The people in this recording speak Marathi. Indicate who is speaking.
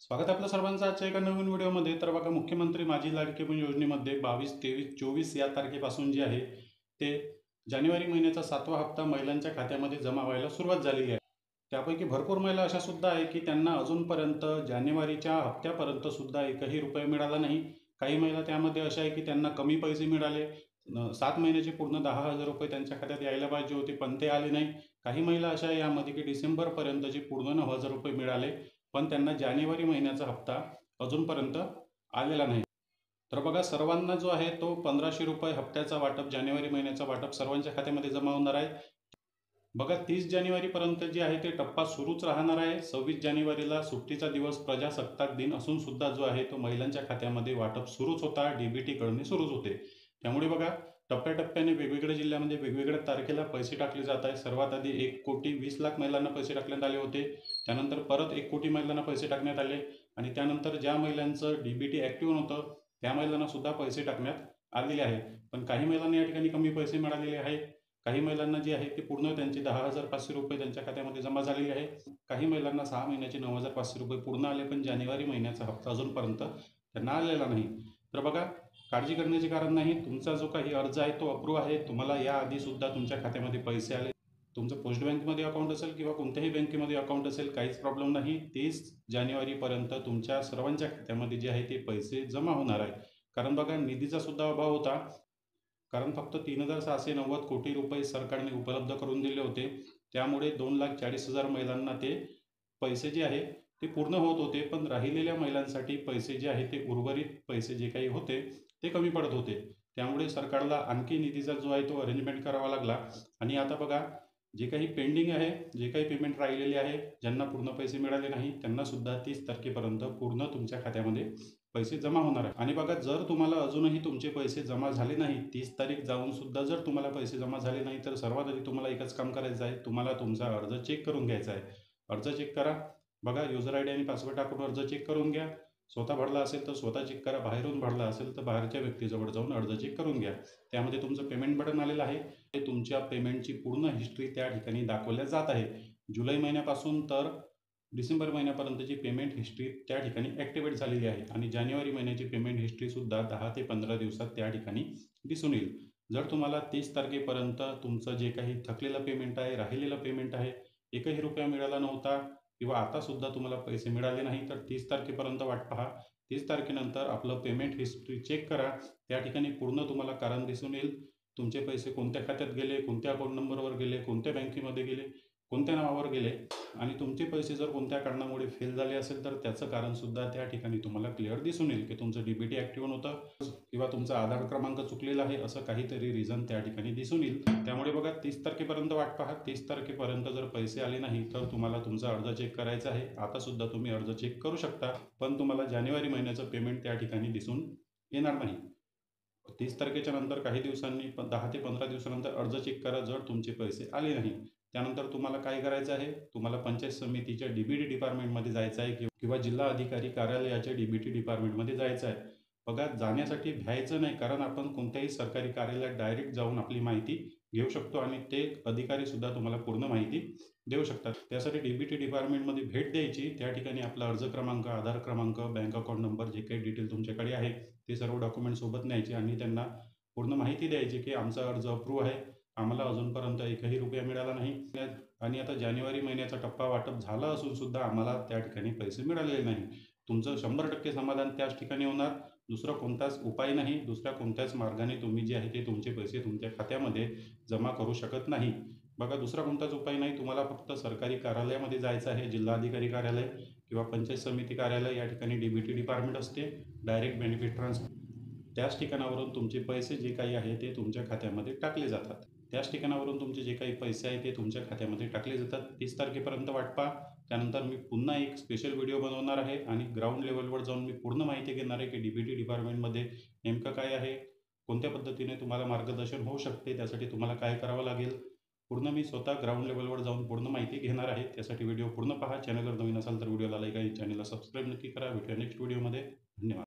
Speaker 1: स्वागत आहे आपल्या सर्वांचं आजच्या एका नवीन व्हिडिओमध्ये. तर बघा, मुख्यमंत्री माझी लाडकी बहीण योजनेमध्ये 22, 23, 24 या तारखेपासून जे आहे ते जानेवारी महिन्याचा 7वा हप्ता महिलांच्या खात्यामध्ये जमा व्हायला सुरुवात झालेली आहे. त्यापैकी भरपूर महिला अशा सुद्धा आहे की त्यांना अजूनपर्यंत जानेवारीच्या हप्त्यापर्यंत सुद्धा एकही रुपया मिळाला नाही. काही महिला त्यामध्ये अशा आहे की त्यांना कमी पैसे मिळाले. 7 महिन्याचे पूर्ण 10,000 रुपये त्यांच्या खात्यात यायला पाहिजे होते, पण ते आले नाही. काही महिला अशा आहे यामध्ये की डिसेंबरपर्यंतचे पूर्ण 9,000 रुपये मिळाले, पण त्यांना जानेवारी महिन्याचा हप्ता अजूनपर्यंत आलेला नाही. तर बघा, सर्वांना जो आहे तो 1,500 रुपये हप्त्याचा वाटप, जानेवारी महिन्याचा वाटप सर्वांच्या खात्यामध्ये जमा होणार आहे. बघा, 30 जानेवारीपर्यंत जे आहे ते टप्पा सुरूच राहणार आहे. 26 जानेवारीला सुट्टीचा दिवस, प्रजासत्ताक दिन असून सुद्धा जो आहे तो महिलांच्या खात्यामध्ये वाटप सुरूच होता, DBT कळणे सुरूच होते. त्यामुळे बघा, टप्प्याटप्प्याने वेगवेगळ्या जिल्ह्यामध्ये वेगवेगळ्या तारखेला पैसे टाकले जात आहे. सर्वात आधी 1,20,00,000 महिलांना पैसे टाकण्यात आले होते. त्यानंतर परत 1,00,00,000 महिलांना पैसे टाकण्यात आले आणि त्यानंतर ज्या महिलांचं DBT ॲक्टिव्ह नव्हतं त्या महिलांना सुद्धा पैसे टाकण्यात आलेले आहे. पण काही महिलांना या ठिकाणी कमी पैसे मिळालेले आहे. काही महिलांना जे आहे ते पूर्ण त्यांचे 10,500 रुपये त्यांच्या खात्यामध्ये जमा झालेले आहे. काही महिलांना 6 महिन्याचे 9,500 रुपये पूर्ण आले, पण जानेवारी महिन्याचा हप्ता अजूनपर्यंत त्यांना आलेला नाही. तर बघा, काळजी करण्याचे कारण नाही. तुमचा जो काही अर्ज आहे तो अप्रूव्ह आहे. तुम्हाला याआधीसुद्धा तुमच्या खात्यामध्ये पैसे आले. तुमचं पोस्ट बँकमध्ये अकाउंट असेल किंवा कोणत्याही बँकेमध्ये अकाउंट असेल, काहीच प्रॉब्लेम नाही. 30 जानेवारीपर्यंत तुमच्या सर्वांच्या खात्यामध्ये जे आहे ते पैसे जमा होणार आहे. कारण बघा, निधीचा सुद्धा अभाव होता. कारण फक्त 3,690 कोटी रुपये सरकारने उपलब्ध करून दिले होते. त्यामुळे 2,40,000 महिलांना ते पैसे जे आहे ते पूर्ण होत होते. पण राहिलेल्या महिलांसाठी पैसे जे आहे ते उर्वरित पैसे जे काही होते ते कमी पडत होते. त्यामुळे सरकारला आणखी निधीचा जो आहे तो अरेंजमेंट करावा लागला. आणि आता बघा, जे काही पेंडिंग आहे, जे काही पेमेंट राहिलेले आहे, ज्यांना पूर्ण पैसे मिळाले नाही त्यांना सुद्धा 30 तारखेपर्यंत पूर्ण तुमच्या खात्यामध्ये पैसे जमा होणार आहे. आणि बघा, जर तुम्हाला अजूनही तुमचे पैसे जमा झाले नाही, 30 तारीख जाऊन सुद्धा जर तुम्हाला पैसे जमा झाले नाही, तर सर्वात आधी तुम्हाला एकच काम करायचं आहे. तुम्हाला तुमचा अर्ज चेक करून घ्यायचा आहे. अर्ज चेक करा. बघा, युजर ID आणि पासवर्ड टाकून अर्ज चेक करून घ्या. स्वतः भरला असेल तर स्वतः चेक करा. बाहेरून भरला असेल तर बाहेरच्या व्यक्तीजवळ जाऊन अर्ज चेक करून घ्या. त्यामध्ये तुमचं पेमेंट बटन आलेलं आहे. ते तुमच्या पेमेंटची पूर्ण हिस्ट्री त्या ठिकाणी दाखवल्या जात आहे. जुलै महिन्यापासून तर डिसेंबर महिन्यापर्यंतची पेमेंट हिस्ट्री त्या ठिकाणी ॲक्टिवेट झालेली आहे आणि जानेवारी महिन्याची पेमेंट हिस्ट्रीसुद्धा 10 ते 15 दिवसात त्या ठिकाणी दिसून येईल. जर तुम्हाला 30 तारखेपर्यंत तुमचं जे काही थकलेलं पेमेंट आहे, राहिलेलं पेमेंट आहे, एकही रुपया मिळाला नव्हता किंवा आतासुद्धा तुम्हाला पैसे मिळाले नाही, तर 30 तारखेपर्यंत वाट पहा. 30 तारखेनंतर आपलं पेमेंट हिस्ट्री चेक करा. त्या ठिकाणी पूर्ण तुम्हाला कारण दिसून येईल. तुमचे पैसे कोणत्या खात्यात गेले, कोणत्या अकाउंट नंबरवर गेले, कोणत्या बँकेमध्ये गेले, कोणत्या नावावर गेले आणि तुमचे पैसे जर कोणत्या कारणामुळे फेल झाले असेल तर त्याचं कारणसुद्धा त्या ठिकाणी तुम्हाला क्लिअर दिसून येईल की तुमचं DBT ॲक्टिव्ह नव्हतं किंवा तुमचा आधार क्रमांक चुकलेला आहे, असं काहीतरी रिझन त्या ठिकाणी दिसून येईल. त्यामुळे बघा, 30 तारखेपर्यंत वाट पहा. 30 तारखेपर्यंत जर पैसे आले नाही तर तुम्हाला तुमचा अर्ज चेक करायचा आहे. आतासुद्धा तुम्ही अर्ज चेक करू शकता, पण तुम्हाला जानेवारी महिन्याचं पेमेंट त्या ठिकाणी दिसून येणार नाही. 30 तारखेच्या नंतर काही दिवसांनी 10 ते 15 दिवसानंतर अर्ज चेक करा जर तुमचे पैसे आले नाही. त्यानंतर तुम्हाला काय करायचं आहे, तुम्हाला पंचायत समितीच्या DBT डिपार्टमेंटमध्ये जायचं आहे किंवा जिल्हा अधिकारी कार्यालयाच्या DBT डिपार्टमेंटमध्ये जायचं आहे. बघा, जाण्यासाठी भ्यायचं नाही, कारण आपण कोणत्याही सरकारी कार्यालयात डायरेक्ट जाऊन आपली माहिती घेऊ शकतो आणि ते अधिकारीसुद्धा तुम्हाला पूर्ण माहिती देऊ शकतात. त्यासाठी DBT डिपार्टमेंटमध्ये भेट द्यायची. त्या ठिकाणी आपला अर्ज क्रमांक, आधार क्रमांक, बँक अकाउंट नंबर, जे काही डिटेल तुमच्याकडे आहे ते सर्व डॉक्युमेंट सोबत न्यायचे आणि त्यांना पूर्ण माहिती द्यायची की आमचा अर्ज अप्रूव्ह आहे, आम्हाला अजूनपर्यंत एकही रुपया मिळाला नाही आणि आता जानेवारी महिन्याचा टप्पा वाटप झाला असून सुद्धा आम्हाला त्या ठिकाणी पैसे मिळालेले नाही. तुमचं 100% समाधान त्याच ठिकाणी होणार. दुसरा कोणताच उपाय नाही, दुसऱ्या कोणत्याच मार्गाने तुम्ही जे आहे ते तुमचे पैसे तुमच्या खात्यामध्ये जमा करू शकत नाही. बघा, दुसरा कोणताच उपाय नाही. तुम्हाला फक्त सरकारी कार्यालयामध्ये जायचं आहे. जिल्हाधिकारी कार्यालय किंवा पंचायत समिती कार्यालय, या ठिकाणी DBT डिपार्टमेंट असते, डायरेक्ट बेनिफिट ट्रान्सफर. त्याच ठिकाणावरून तुमचे पैसे जे काही आहे ते तुमच्या खात्यामध्ये टाकले जातात. त्याच ठिकाणावरून तुमचे जे काही पैसे आहे ते तुमच्या खात्यामध्ये टाकले जातात. 30 तारखेपर्यंत वाट पहा. त्यानंतर मी पुन्हा एक स्पेशल व्हिडिओ बनवणार आहे आणि ग्राउंड लेवलवर जाऊन मी पूर्ण माहिती घेणार आहे की DBT डिपार्टमेंटमध्ये नेमकं काय आहे, कोणत्या पद्धतीने तुम्हाला मार्गदर्शन होऊ शकते, त्यासाठी तुम्हाला काय करावं लागेल. पूर्ण मी स्वतः ग्राउंड लेवलवर जाऊन पूर्ण माहिती घेणार आहे. त्यासाठी व्हिडिओ पूर्ण पहा. चॅनलवर नवीन असाल तर व्हिडिओला लाईक आणि चॅनलला सबस्क्राईब नक्की करा. भेटूया नेक्स्ट व्हिडिओमध्ये. धन्यवाद.